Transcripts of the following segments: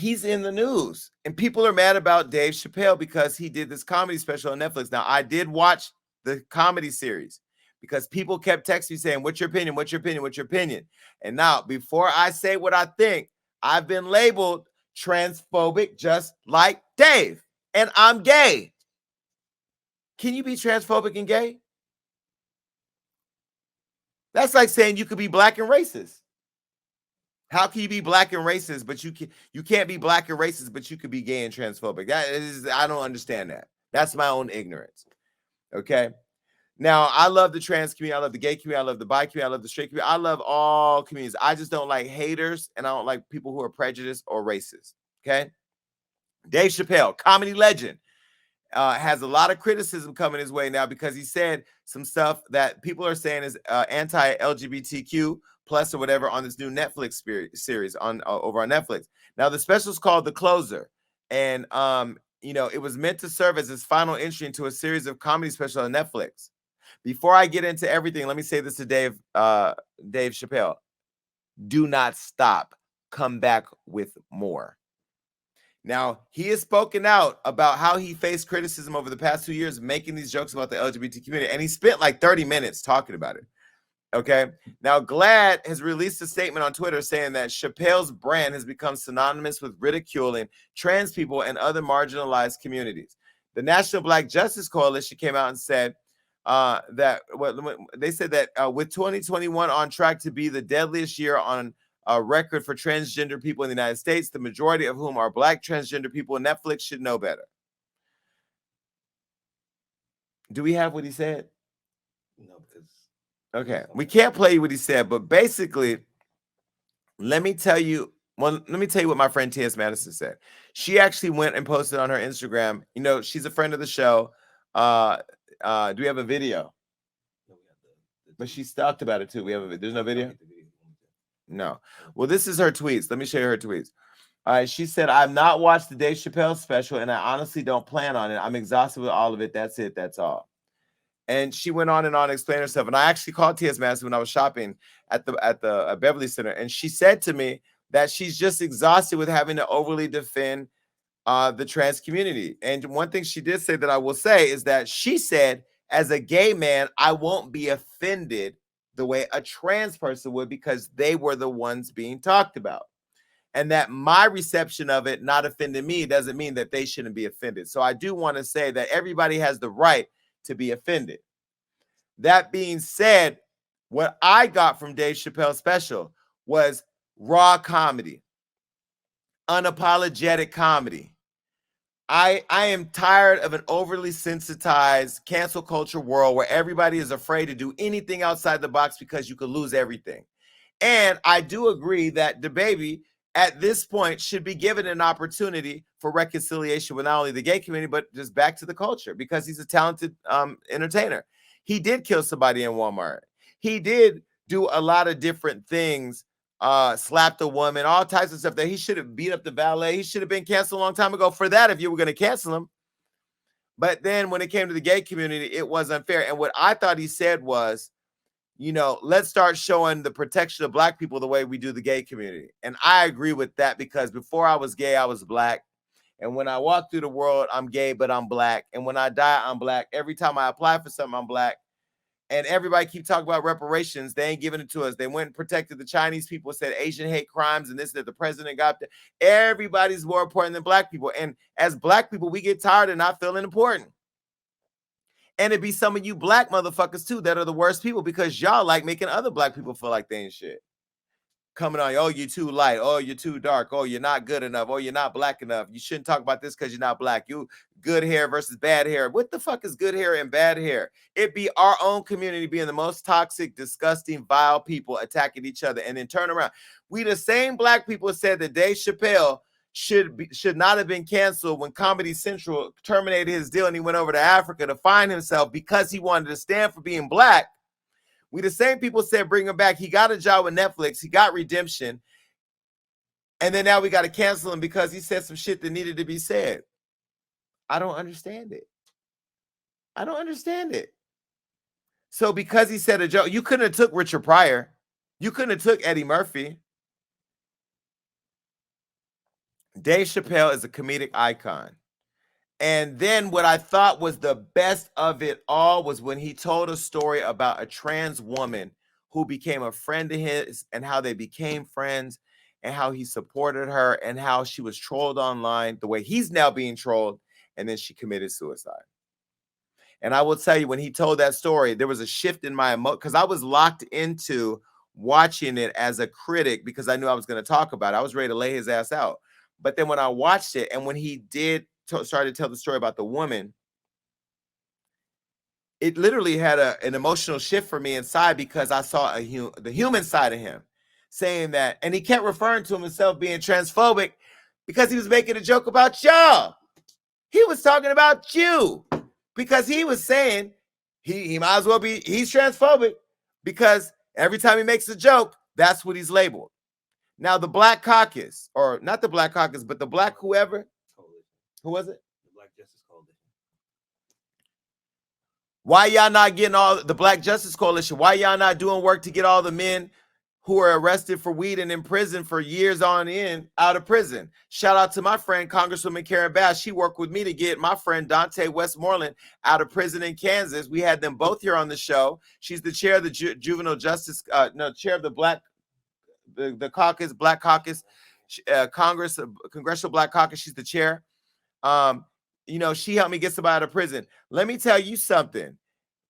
he's in the news, and people are mad about Dave Chappelle because he did this comedy special on Netflix. Now, I did watch the comedy series because people kept texting me saying, "What's your opinion? What's your opinion? What's your opinion?" And now, before I say what I think, I've been labeled transphobic just like Dave, and I'm gay. Can you be transphobic and gay? That's like saying you could be black and racist. How can you be black and racist, but you can't be black and racist, but you could be gay and transphobic? That is, I don't understand that. That's my own ignorance. Okay. Now, I love the trans community. I love the gay community. I love the bi community. I love the straight community. I love all communities. I just don't like haters, and I don't like people who are prejudiced or racist. Okay. Dave Chappelle, comedy legend, has a lot of criticism coming his way now because he said some stuff that people are saying is anti-LGBTQ plus or whatever on this new Netflix series on over on Netflix. Now the special is called The Closer, and it was meant to serve as his final entry into a series of comedy specials on Netflix. Before I get into everything, let me say this to Dave Chappelle: do not stop. Come back with more. Now, he has spoken out about how he faced criticism over the past 2 years, making these jokes about the LGBT community, and he spent like 30 minutes talking about it. Okay. Now, GLAAD has released a statement on Twitter saying that Chappelle's brand has become synonymous with ridiculing trans people and other marginalized communities. The National Black Justice Coalition came out and said they said that with 2021 on track to be the deadliest year on a record for transgender people in the United States, the majority of whom are Black transgender people, Netflix should know better. Do we have what he said? No, because okay, we can't play what he said, but basically, let me tell you what my friend T.S. Madison said. She actually went and posted on her Instagram. She's a friend of the show. Do we have a video? no, we have the But she talked about it too. There's no video? No. Oh. Well, this is her tweets. Let me show you her tweets. All right. She said, I've not watched the Dave Chappelle special, and I honestly don't plan on it. I'm exhausted with all of it. That's it. That's all. And she went on and on explaining herself. And I actually called T.S. Madison when I was shopping at the Beverly Center. And she said to me that she's just exhausted with having to overly defend the trans community. And one thing she did say that I will say is that she said, as a gay man, I won't be offended the way a trans person would because they were the ones being talked about. And that my reception of it not offending me doesn't mean that they shouldn't be offended. So I do want to say that everybody has the right to be offended. That being said, what I got from Dave Chappelle's special was raw comedy, unapologetic comedy. I am tired of an overly sensitized cancel culture world where everybody is afraid to do anything outside the box because you could lose everything. And I do agree that DaBaby at this point should be given an opportunity for reconciliation with not only the gay community, but just back to the culture because he's a talented entertainer. He did kill somebody in Walmart. He did do a lot of different things, slapped a woman, all types of stuff that he should have beat up the valet. He should have been canceled a long time ago for that if you were going to cancel him. But then when it came to the gay community, it was unfair. And what I thought he said was, let's start showing the protection of Black people the way we do the gay community. And I agree with that because before I was gay, I was Black. And when I walk through the world, I'm gay, but I'm Black. And when I die, I'm Black. Every time I apply for something, I'm Black. And everybody keep talking about reparations. They ain't giving it to us. They went and protected the Chinese people, said Asian hate crimes and this, that the president got. Everybody's more important than Black people. And as Black people, we get tired of not feeling important. And it'd be some of you Black motherfuckers too that are the worst people because y'all like making other Black people feel like they ain't shit. Coming on, oh, you're too light. Oh, you're too dark. Oh, you're not good enough. Oh, you're not Black enough. You shouldn't talk about this because you're not Black. You good hair versus bad hair. What the fuck is good hair and bad hair? It be our own community being the most toxic, disgusting, vile people attacking each other and then turn around. We the same Black people said that Dave Chappelle should not have been canceled when Comedy Central terminated his deal and he went over to Africa to find himself because he wanted to stand for being Black. We the same people said bring him back. He got a job with Netflix. He got redemption. And then now we got to cancel him because he said some shit that needed to be said. I don't understand it. I don't understand it. So because he said a joke, you couldn't have took Richard Pryor. You couldn't have took Eddie Murphy. Dave Chappelle is a comedic icon. And then what I thought was the best of it all was when he told a story about a trans woman who became a friend of his and how they became friends and how he supported her and how she was trolled online the way he's now being trolled. And then she committed suicide. And I will tell you, when he told that story, there was a shift in my emotion because I was locked into watching it as a critic because I knew I was going to talk about it. I was ready to lay his ass out. But then when I watched it and when he did started to tell the story about the woman, it literally had an emotional shift for me inside because I saw the human side of him saying that. And he kept referring to himself being transphobic because he was making a joke about y'all. He was talking about you because he was saying he might as well be, he's transphobic because every time he makes a joke, that's what he's labeled. Now, the Black Caucus, or not the Black Caucus, but the Black whoever, who was it? The Black Justice Coalition. Why y'all not getting all the Black Justice Coalition? Why y'all not doing work to get all the men who are arrested for weed and in prison for years on end out of prison? Shout out to my friend, Congresswoman Karen Bass. She worked with me to get my friend Dante Westmoreland out of prison in Kansas. We had them both here on the show. She's the chair of the Juvenile Justice, chair of the Black, the caucus, Black Caucus, Congressional Black Caucus. She's the chair. She helped me get somebody out of prison. Let me tell you something,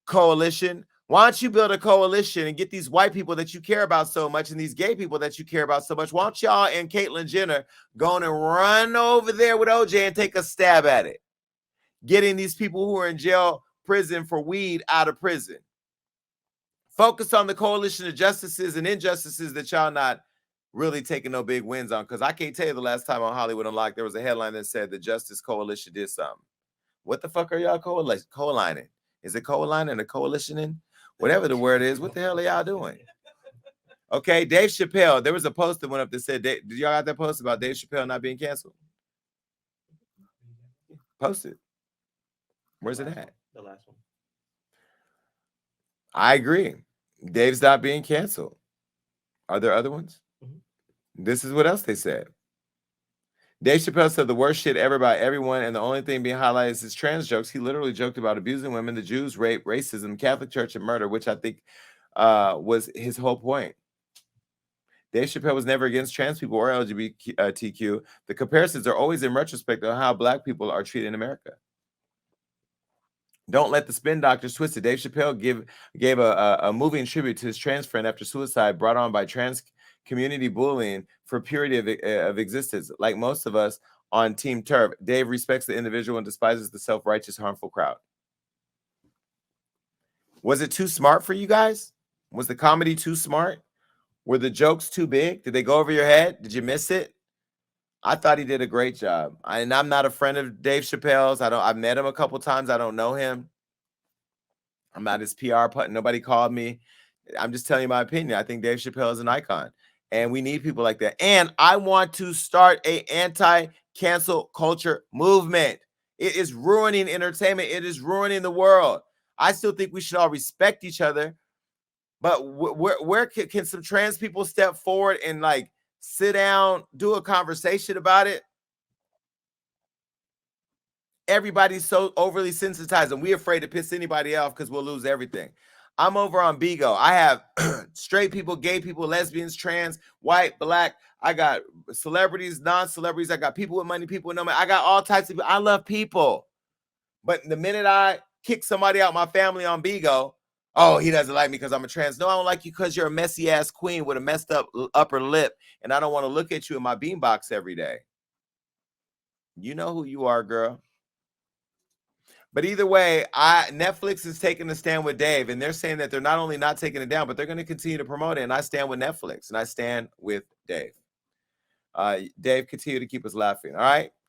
coalition. Why don't you build a coalition and get these white people that you care about so much and these gay people that you care about so much? Why don't y'all and Caitlyn Jenner go and run over there with OJ and take a stab at it? Getting these people who are in jail, prison for weed out of prison. Focus on the coalition of justices and injustices that y'all not really taking no big wins on, because I can't tell you the last time on Hollywood Unlocked there was a headline that said the Justice Coalition did something. What the fuck are y'all co-aligning? Is it co-aligning or coalitioning? Whatever the word is, what the hell are y'all doing? Okay, Dave Chappelle, there was a post that went up that said, did y'all got that post about Dave Chappelle not being canceled? Post it. Where's it at? The last one. I agree. Dave's not being canceled. Are there other ones? This is what else they said. Dave Chappelle said the worst shit ever by everyone, and the only thing being highlighted is his trans jokes. He literally joked about abusing women, the Jews, rape, racism, Catholic Church, and murder, which I think was his whole point. Dave Chappelle was never against trans people or LGBTQ. The comparisons are always in retrospect of how Black people are treated in America. Don't let the spin doctors twist it. Dave Chappelle gave a moving tribute to his trans friend after suicide brought on by trans community bullying for purity of existence. Like most of us on Team Turf, Dave respects the individual and despises the self-righteous, harmful crowd. Was it too smart for you guys? Was the comedy too smart? Were the jokes too big? Did they go over your head? Did you miss it? I thought he did a great job. And I'm not a friend of Dave Chappelle's. I've met him a couple times. I don't know him. I'm not his PR put. Nobody called me. I'm just telling you my opinion. I think Dave Chappelle is an icon. And we need people like that. And I want to start an anti-cancel culture movement. It is ruining entertainment. It is ruining the world. I still think we should all respect each other. But where can some trans people step forward and like sit down, do a conversation about it? Everybody's so overly sensitized and we're afraid to piss anybody off because we'll lose everything. I'm over on Bigo. I have straight people, gay people, lesbians, trans, white, Black. I got celebrities, non-celebrities. I got people with money, people with no money. I got all types of people. I love people. But the minute I kick somebody out my family on Bigo, oh, he doesn't like me because I'm a trans. No, I don't like you because you're a messy ass queen with a messed up upper lip. And I don't want to look at you in my beanbox every day. You know who you are, girl. But either way, Netflix is taking a stand with Dave, and they're saying that they're not only not taking it down, but they're going to continue to promote it. And I stand with Netflix, and I stand with Dave. Dave, continue to keep us laughing. All right.